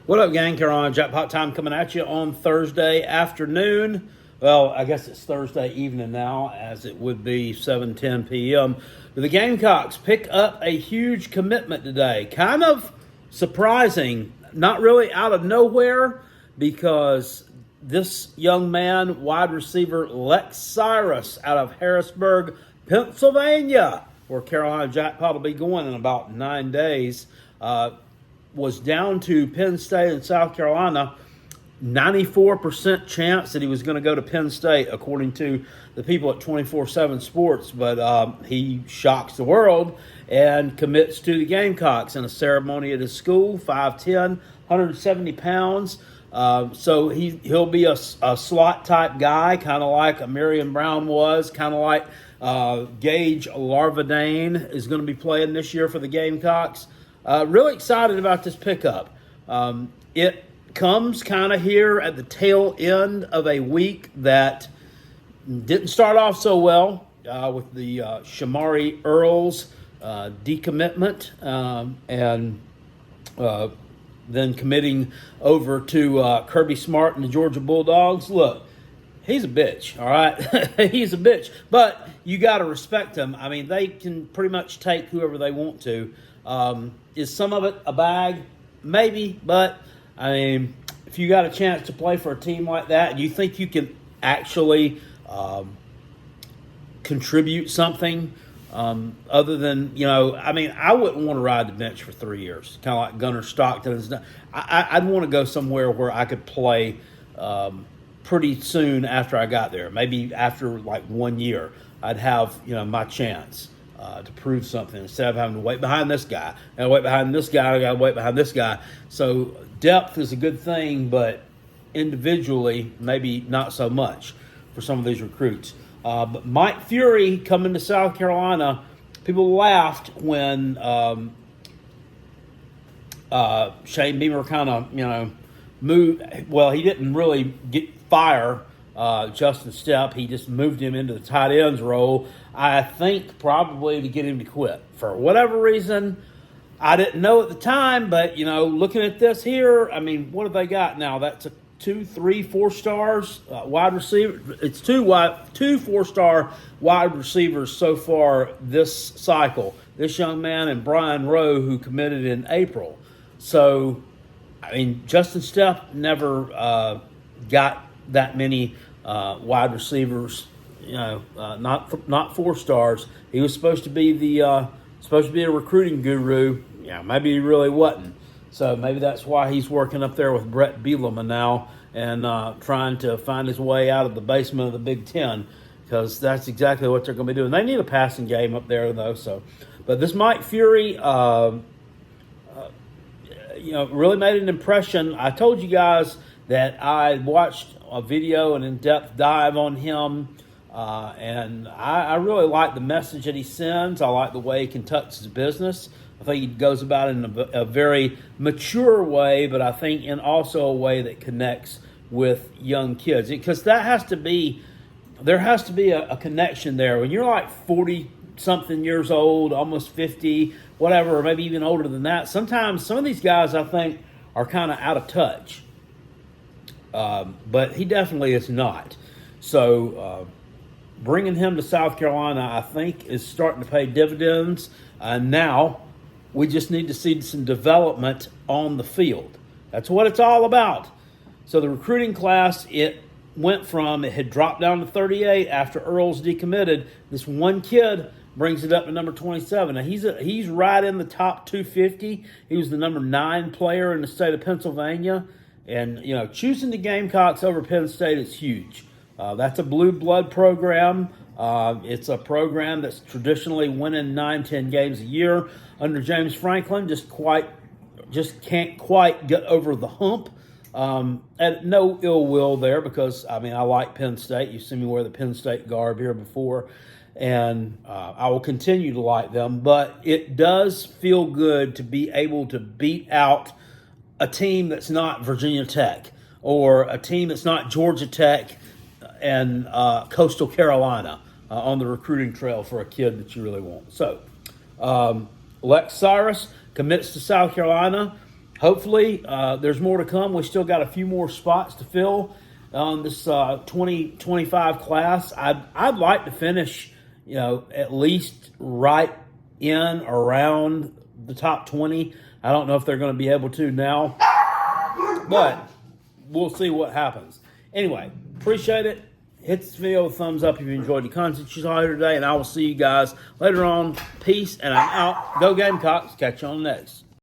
What up, gang? Carolina Jackpot time coming at you on Thursday afternoon. Well, I guess it's Thursday evening now, as it would be 7:10 p.m. But the Gamecocks pick up a huge commitment today. Kind of surprising, not really out of nowhere, because this young man, wide receiver Lex Cyrus out of Harrisburg, Pennsylvania, where Carolina Jackpot will be going in about 9 days, was down to Penn State in South Carolina. 94% chance that he was going to go to Penn State, according to the people at 24/7 Sports. But he shocks the world and commits to the Gamecocks in a ceremony at his school. 5'10", 170 pounds. So he'll be a slot type guy, kind of like Marion Brown was, kind of like Gage Larvadane is going to be playing this year for the Gamecocks. Really excited about this pickup. It comes kind of here at the tail end of a week that didn't start off so well with the Shamari Earls decommitment and then committing over to Kirby Smart and the Georgia Bulldogs. Look, he's a bitch, all right? He's a bitch. But you got to respect him. I mean, they can pretty much take whoever they want to. Is some of it a bag? Maybe. But, I mean, if you got a chance to play for a team like that and you think you can actually contribute something other than, I mean, I wouldn't want to ride the bench for 3 years, kind of like Gunnar Stockton. I'd want to go somewhere where I could play pretty soon after I got there. Maybe after like 1 year, I'd have, my chance to prove something instead of having to wait behind this guy. I wait behind this guy, I got to wait behind this guy. So depth is a good thing, but individually, maybe not so much for some of these recruits. But Mike Furrey coming to South Carolina, people laughed when Shane Beamer kind of, moved. Well, he didn't really fire Justin Stepp. He just moved him into the tight ends role, I think probably to get him to quit. For whatever reason, I didn't know at the time, but, looking at this here, I mean, what have they got now? That's a 2, 3, 4 stars wide receiver. It's two 4-star wide receivers so far this cycle. This young man and Brian Rowe, who committed in April. So, I mean, Justin Stepp never got that many wide receivers. Not 4 stars. He was supposed to be a recruiting guru. Yeah, maybe he really wasn't. So maybe that's why he's working up there with Brett Bielema now and trying to find his way out of the basement of the Big Ten, because that's exactly what they're going to be doing. They need a passing game up there, though. So, but this Mike Furrey, really made an impression. I told you guys that I watched a video, an in-depth dive on him, and I really like the message that he sends. I like the way he conducts his business. I think he goes about it in a very mature way, but I think in also a way that connects with young kids. Because there has to be a connection there. When you're like 40-something years old, almost 50, whatever, or maybe even older than that, sometimes some of these guys, I think, are kind of out of touch. But he definitely is not. So bringing him to South Carolina, I think, is starting to pay dividends. Now we just need to see some development on the field. That's what it's all about. So the recruiting class, it had dropped down to 38 after Earls decommitted. This one kid brings it up to number 27. Now he's right in the top 250. He was the number 9 player in the state of Pennsylvania. And, choosing the Gamecocks over Penn State is huge. That's a blue blood program. It's a program that's traditionally winning 9-10 games a year. Under James Franklin, just can't quite get over the hump. And no ill will there, because, I like Penn State. You've seen me wear the Penn State garb here before. And I will continue to like them. But it does feel good to be able to beat out a team that's not Virginia Tech, or a team that's not Georgia Tech and Coastal Carolina on the recruiting trail for a kid that you really want. So Lex Cyrus commits to South Carolina. hopefully, there's more to come. We still got a few more spots to fill on this 2025 class. I'd like to finish, at least right in around the top 20. I don't know if they're going to be able to now, but we'll see what happens. Anyway, appreciate it. Hit this video with a thumbs up if you enjoyed the content you saw here today, and I will see you guys later on. Peace, and I'm out. Go Gamecocks. Catch you on the next.